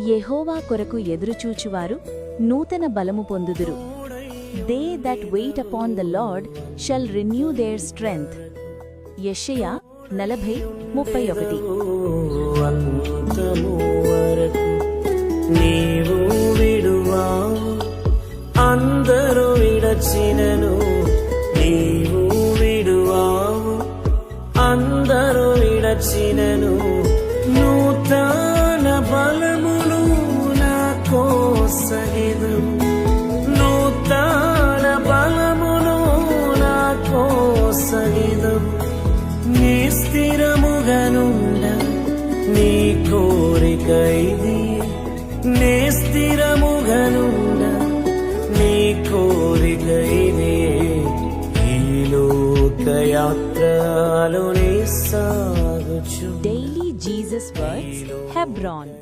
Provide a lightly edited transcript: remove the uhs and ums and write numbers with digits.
యెహోవా కొరకు ఎదురుచూచువారు నూతన బలము పొందుదురు. They that wait upon the Lord shall renew their strength. యెషయా 40:31. అంతము వరకు నీవు విడువావు, అందరూ విడచినను నీవు విడువావు, అందరూ విడచినను నూతన బలమును నా కోసగిదు, నూతన బలమును నా కోసగిదు. నీ స్థిరముగనుండ నీ కోరిక ఇది, నీ స్థిరముగనుండ నీ కోరిక ఇది. ఈ లోకయాత్రలోనే సాగుచు డైలీ జీసస్ వర్డ్స్, హెబ్రాన్.